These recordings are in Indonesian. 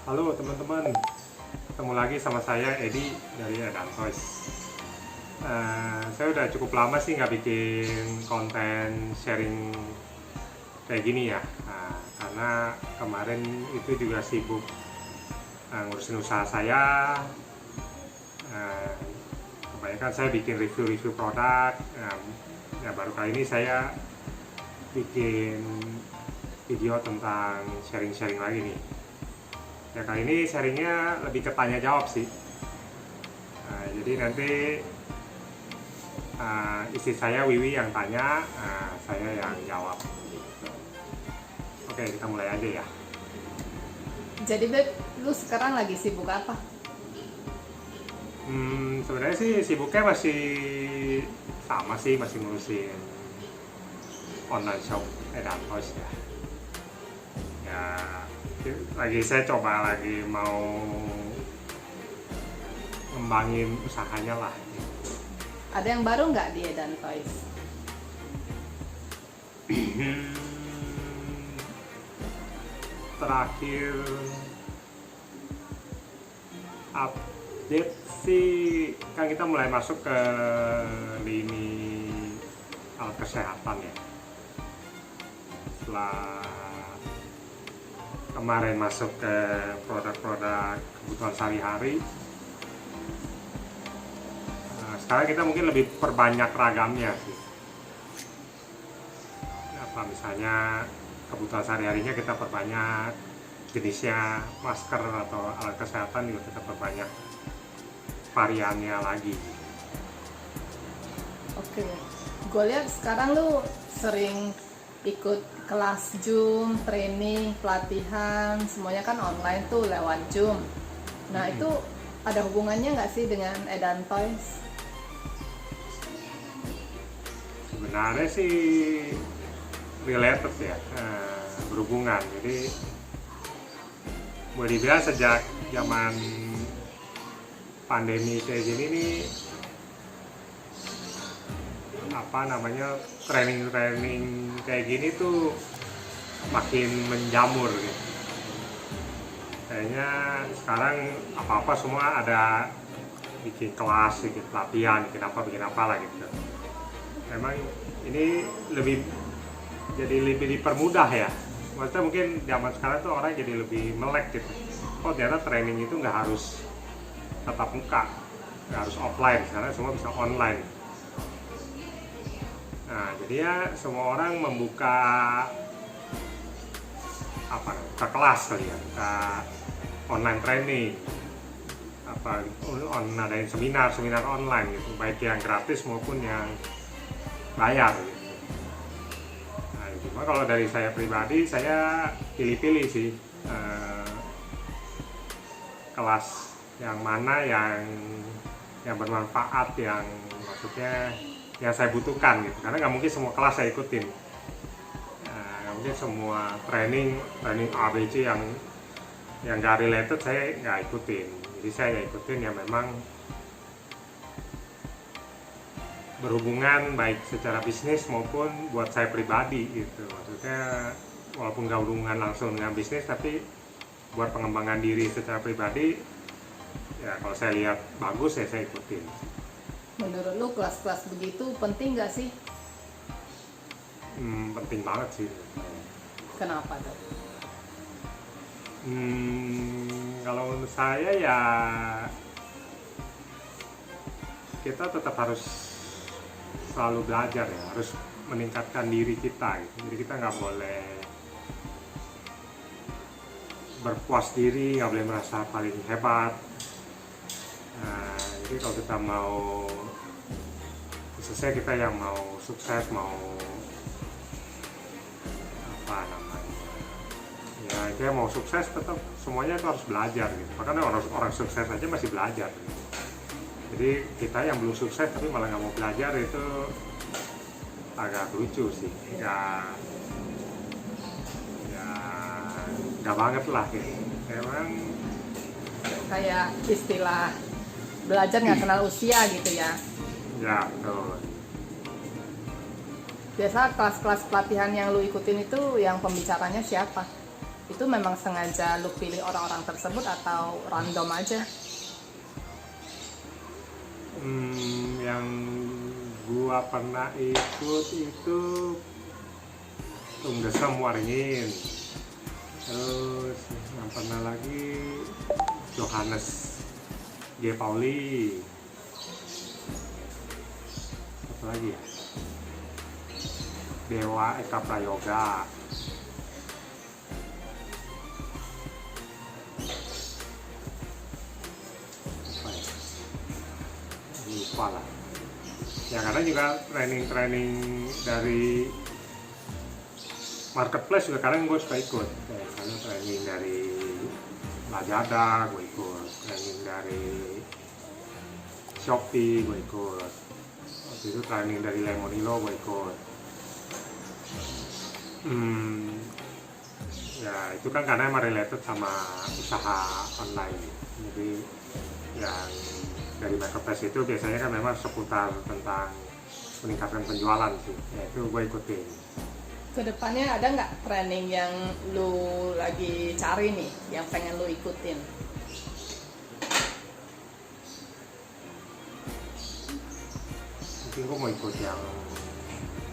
Halo teman-teman, ketemu lagi sama saya Edi dari Edan Toys. Saya udah cukup lama sih nggak bikin konten sharing kayak gini ya, karena kemarin itu juga sibuk ngurusin usaha saya. Kebanyakan saya bikin review-review produk. Ya baru kali ini saya bikin video tentang sharing-sharing lagi nih. Ya kali ini sharingnya lebih ke tanya jawab sih. Jadi nanti istri saya Wiwi yang tanya, saya yang jawab gitu. Oke, kita mulai aja ya. Jadi Beb, lu sekarang lagi sibuk apa? Sebenarnya sih sibuknya masih sama sih, masih ngurusin online shop Edan Toys ya. Ya lagi saya coba lagi mau ngembangin usahanya lah. Ada yang baru nggak di Edan Toys? Terakhir update sih kan kita mulai masuk ke lini alat kesehatan ya. Setelah kemarin masuk ke produk-produk kebutuhan sehari-hari, sekarang kita mungkin lebih perbanyak ragamnya sih. Apa misalnya kebutuhan sehari-harinya kita perbanyak, jenisnya masker atau alat kesehatan juga kita perbanyak variannya lagi. Oke, gue lihat sekarang lu sering ikut kelas Zoom, training, pelatihan, semuanya kan online tuh lewat Zoom. Nah itu ada hubungannya nggak sih dengan Edan Toys? Sebenarnya sih related ya, berhubungan. Jadi boleh dibilang sejak zaman pandemi kayak gini nih, apa namanya, training kayak gini tuh makin menjamur gitu. Kayaknya sekarang apa-apa semua ada, bikin kelas, bikin pelatihan, bikin apa lah gitu. Memang ini jadi lebih dipermudah ya. Maksudnya mungkin zaman sekarang tuh orang jadi lebih melek gitu. Oh ternyata training itu nggak harus tatap muka, nggak harus offline, karena semua bisa online. Nah jadi ya semua orang membuka ke kelas kali ya, ke online training, ngadain seminar online gitu, baik yang gratis maupun yang bayar gitu. Nah, cuma kalau dari saya pribadi, saya pilih-pilih sih kelas yang mana yang bermanfaat, yang maksudnya yang saya butuhkan gitu. Karena nggak mungkin semua kelas saya ikutin, nggak mungkin semua training ABC yang nggak related saya nggak ikutin. Jadi saya ikutin yang memang berhubungan baik secara bisnis maupun buat saya pribadi gitu. Maksudnya walaupun nggak berhubungan langsung dengan bisnis, tapi buat pengembangan diri secara pribadi ya, kalau saya lihat bagus ya saya ikutin. Menurut lu kelas-kelas begitu penting nggak sih? Penting banget sih. Kenapa tuh? Kalau menurut saya ya kita tetap harus selalu belajar ya, harus meningkatkan diri kita gitu. Jadi kita nggak boleh berpuas diri, nggak boleh merasa paling hebat. Jadi kalau kita mau, khususnya kita yang mau sukses, mau apa namanya ya, kita mau sukses tetap semuanya itu harus belajar gitu. Makanya orang sukses aja masih belajar gitu. Jadi kita yang belum sukses tapi malah nggak mau belajar, itu agak lucu sih, nggak banget lah gitu. Emang Kayak istilah belajar nggak kenal usia gitu ya. ya betul. Biasa kelas-kelas pelatihan yang lu ikutin itu yang pembicaranya siapa? Itu memang sengaja lu pilih orang-orang tersebut atau random aja? Yang gua pernah ikut itu Tung Desem Waringin, terus yang pernah lagi Johannes G. Pauli, apa lagi ya, Dewa Eka Prayoga. Apa ya? Lupa lah. Yang ada juga training dari marketplace juga kadang gue suka ikut. Kayak kadang training dari Lazada gue ikut, training dari Shopee gue ikut, waktu itu training dari Lemonilo gue ikut. Ya itu kan karena emang related sama usaha online. Jadi yang dari marketplace itu biasanya kan memang seputar tentang meningkatkan penjualan sih, ya itu gue ikutin. Kedepannya ada nggak training yang lu lagi cari nih, yang pengen lu ikutin? Mungkin gue mau ikut yang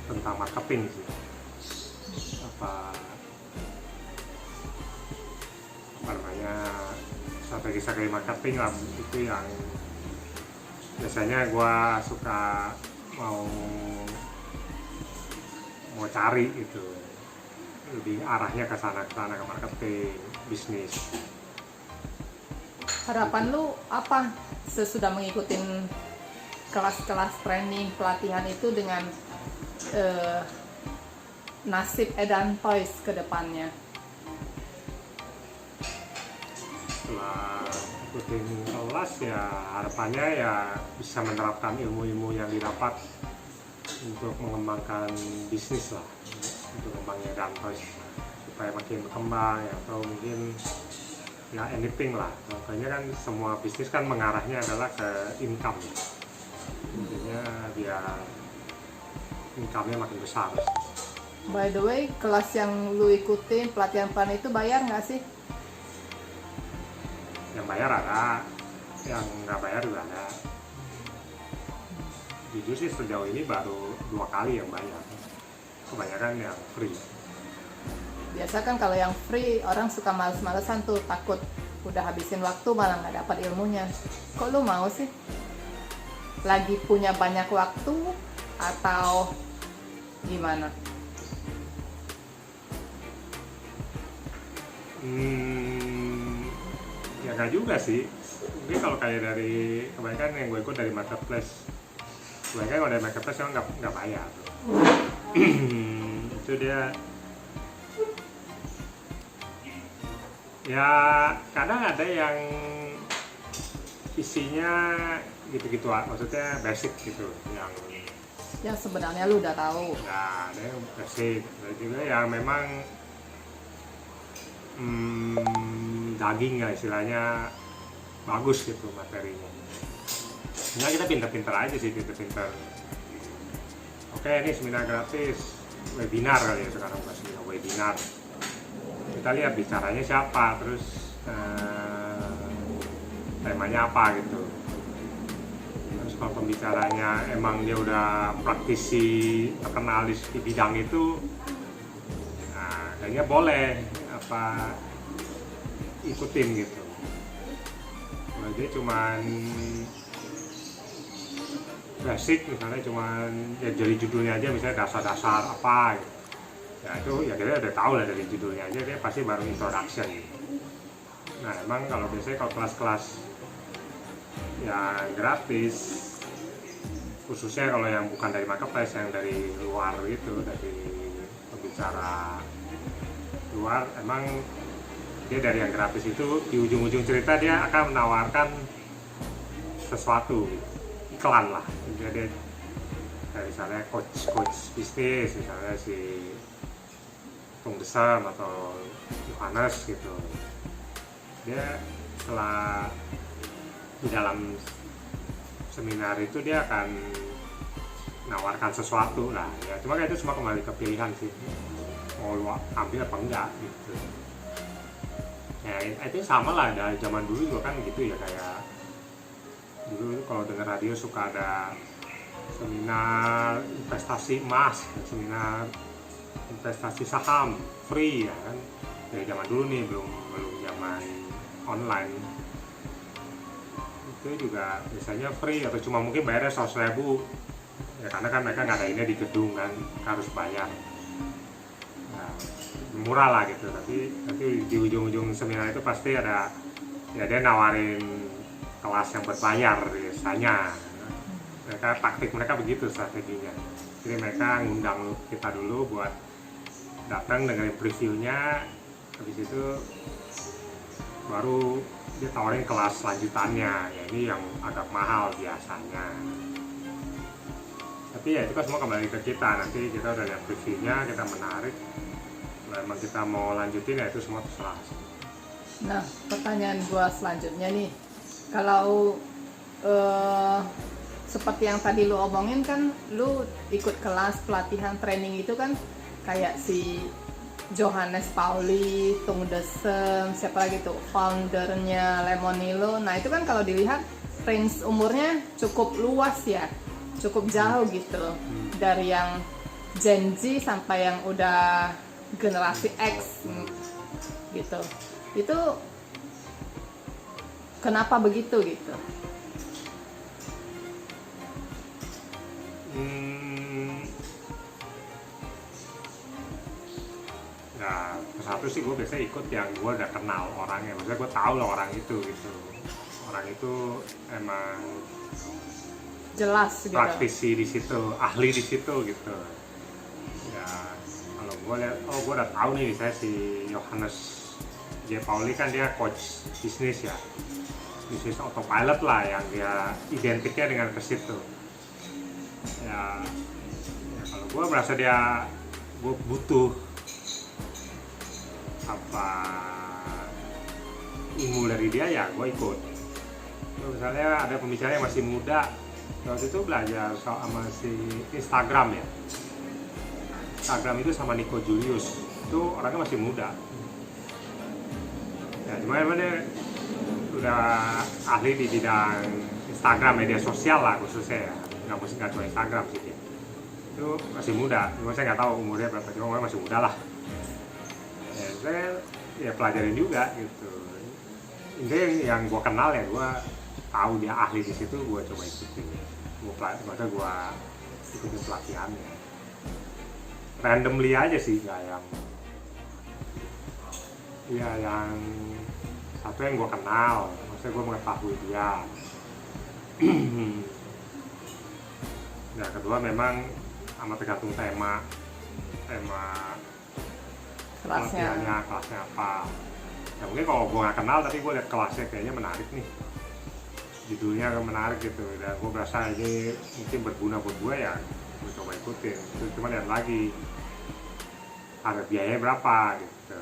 tentang marketing sih, apa namanya, strategi marketing lah, itu yang biasanya gue suka mau cari itu, lebih arahnya ke sana ke marketing, bisnis. Harapan lu apa sesudah mengikuti kelas-kelas training pelatihan itu dengan nasib Edan Toys ke depannya? Setelah ikutin kelas ya harapannya ya bisa menerapkan ilmu-ilmu yang didapat untuk mengembangkan bisnis lah, untuk mengembangkan Edan Toys supaya makin berkembang ya, atau mungkin ya anything lah. Makanya kan semua bisnis kan mengarahnya adalah ke income, intinya biar income-nya makin besar. By the way, kelas yang lu ikutin pelatihan plan itu bayar nggak sih? Yang bayar ada, yang nggak bayar juga ada. Jujur sih sejauh ini baru 2 kali yang bayar, kebanyakan yang free. Biasa kan kalau yang free orang suka males-malesan tuh, takut udah habisin waktu malah nggak dapat ilmunya. Kok lu mau sih? Lagi punya banyak waktu atau gimana? Ya nggak juga sih. Mungkin kalau kayak dari kebanyakan yang gue ikut dari marketplace, kebanyakan kalau dari marketplace emang nggak bayar. Itu dia. Ya kadang ada yang isinya gitu-gitu, maksudnya basic gitu, Yang sebenarnya lu udah tahu. ya ada yang basic, ada juga yang memang daging ya istilahnya, bagus gitu materinya. Enggak, kita pinter-pinter aja sih, pinter-pinter. Oke, ini seminar gratis, webinar kali ya sekarang, bukan seminar, webinar. Kita lihat bicaranya siapa, terus temanya apa gitu. Terus kalau pembicaranya emang dia udah praktisi terkenal di bidang itu, nah kayaknya boleh apa ikutin gitu. Kalau dia cuman basic, misalnya cuman ya dari judulnya aja, misalnya dasar-dasar apa gitu, ya itu ya kita udah tahu lah dari judulnya aja, dia pasti baru introduction gitu. Nah emang kalau biasanya kalau kelas-kelas yang gratis, khususnya kalau yang bukan dari marketplace, yang dari luar gitu, dari pembicara luar, emang dia dari yang gratis itu di ujung-ujung cerita dia akan menawarkan sesuatu gitu, iklan lah. Jadi kayak misalnya coach bisnis, misalnya si Tung Desem atau Johannes gitu, dia setelah di dalam seminar itu dia akan menawarkan sesuatu lah ya. Cuma itu semua kembali ke pilihan sih, mau lu ambil apa enggak gitu. Ya itu sama lah, dari zaman dulu juga kan gitu ya, kayak dulu kalau dengar radio suka ada seminar investasi emas, seminar investasi saham free ya kan, dari zaman dulu nih, belum belum zaman online. Itu juga biasanya free atau cuma mungkin bayarnya 100.000 ya, karena kan mereka ngadainnya di gedung kan, harus bayar. Nah, murah lah gitu, tapi di ujung-ujung seminar itu pasti ada ya, dia nawarin kelas yang berbayar biasanya. Taktik mereka begitu strateginya, jadi mereka ngundang kita dulu buat datang dengerin previewnya, habis itu baru dia tawarin kelas lanjutannya, ya ini yang agak mahal biasanya. Tapi ya itu kan semua kembali ke kita, nanti kita udah lihat previewnya, kita menarik, memang kita mau lanjutin ya itu semua terserah. Nah, pertanyaan gua selanjutnya nih, kalau seperti yang tadi lu omongin kan, lu ikut kelas pelatihan training itu kan kayak si Johannes Pauli, Tung Desem, siapa lagi tuh foundernya Lemonilo. Nah itu kan kalau dilihat range umurnya cukup luas ya, cukup jauh gitu, dari yang Gen Z sampai yang udah generasi X gitu. Itu kenapa begitu gitu? Nah, satu sih gue biasanya ikut yang gue udah kenal orangnya, maksudnya gue tahu lah orang itu gitu. Orang itu emang Jelas gitu. praktisi di situ, ahli di situ gitu. Ya kalau gue lihat, oh gue udah tahu nih, saya si Johannes J. Pauli kan dia coach bisnis ya, bisnis autopilot lah yang dia identiknya dengan ke situ. Ya kalau gue merasa gue butuh apa ilmu dari dia, ya gue ikut. Misalnya ada pembicara yang masih muda, waktu itu belajar sama si Instagram ya, Instagram itu sama Nico Julius, itu orangnya masih muda ya, cuma dia udah ahli di bidang Instagram, media sosial lah khususnya ya, nggak cuma Instagram sih dia. Itu masih muda, cuma saya nggak tahu umurnya berapa, cuma umurnya masih muda lah. Ya, saya ya pelajarin juga gitu. Intinya yang gue kenal ya, gue tahu dia ahli di situ, gue coba ikutin. Gue ikutin pelatihannya. Randomly aja sih, nggak yang ya yang satu yang gue kenal, maksudnya gue mengetahui dia. Nah kedua memang amat tergantung tema Kelasnya apa ya. Mungkin kalau gue nggak kenal tapi gue lihat kelasnya kayaknya menarik nih, judulnya menarik gitu, dan gue berasa ini mungkin berguna buat gue, ya gue coba ikutin. Terus cuma lihat lagi ada biayanya berapa gitu.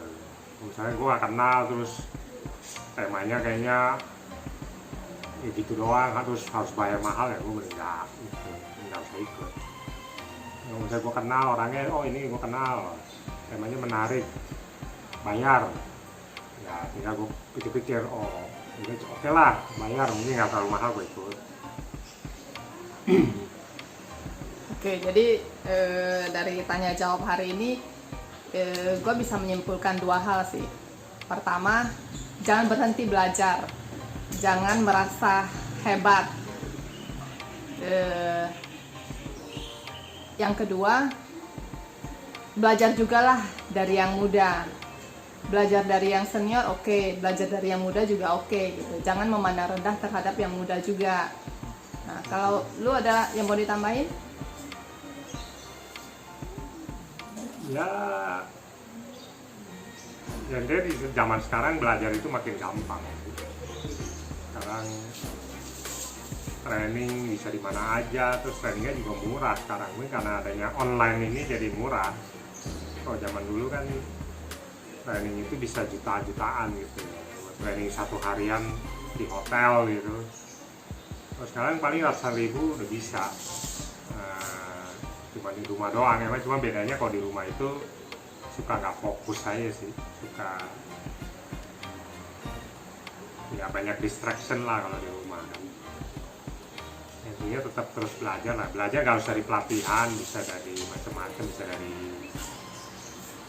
Misalnya gue nggak kenal terus temanya kayaknya ya gitu doang, harus bayar mahal, ya gue nggak usah ikut. Misalnya gue kenal orangnya, oh ini gue kenal, temanya menarik, bayar, ya tinggal gue pikir-pikir, oh ini oke lah, bayar, mungkin nggak terlalu mahal, gue ikut. Oke, jadi dari tanya jawab hari ini gue bisa menyimpulkan dua hal sih. Pertama, jangan berhenti belajar, jangan merasa hebat. Yang kedua, belajar juga lah dari yang muda. Belajar dari yang senior oke, belajar dari yang muda juga oke gitu. Jangan memandang rendah terhadap yang muda juga. Nah, kalau lu ada yang mau ditambahin? Ya jadi di zaman sekarang belajar itu makin gampang. Sekarang training bisa di mana aja, terus trainingnya juga murah sekarang. Ini karena adanya online ini jadi murah. Kalau zaman dulu kan training itu bisa jutaan gitu ya. Training satu harian di hotel gitu. Terus sekarang paling ratusan ribu udah bisa. Cuma di rumah doang ya, cuma bedanya kalau di rumah itu suka nggak fokus aja sih, suka ya banyak distraction lah kalau di rumah kan. Intinya tetap terus belajar lah. Belajar nggak harus dari pelatihan, bisa dari macam-macam, bisa dari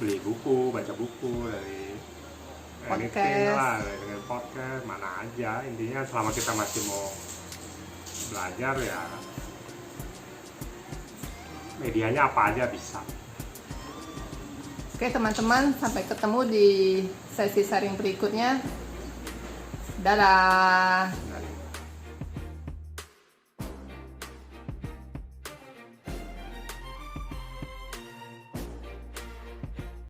beli buku, baca buku, dari anything Podcast. lah, dengan podcast, mana aja. Intinya selama kita masih mau belajar ya medianya apa aja bisa. Oke teman-teman, sampai ketemu di sesi sharing berikutnya. Dadah.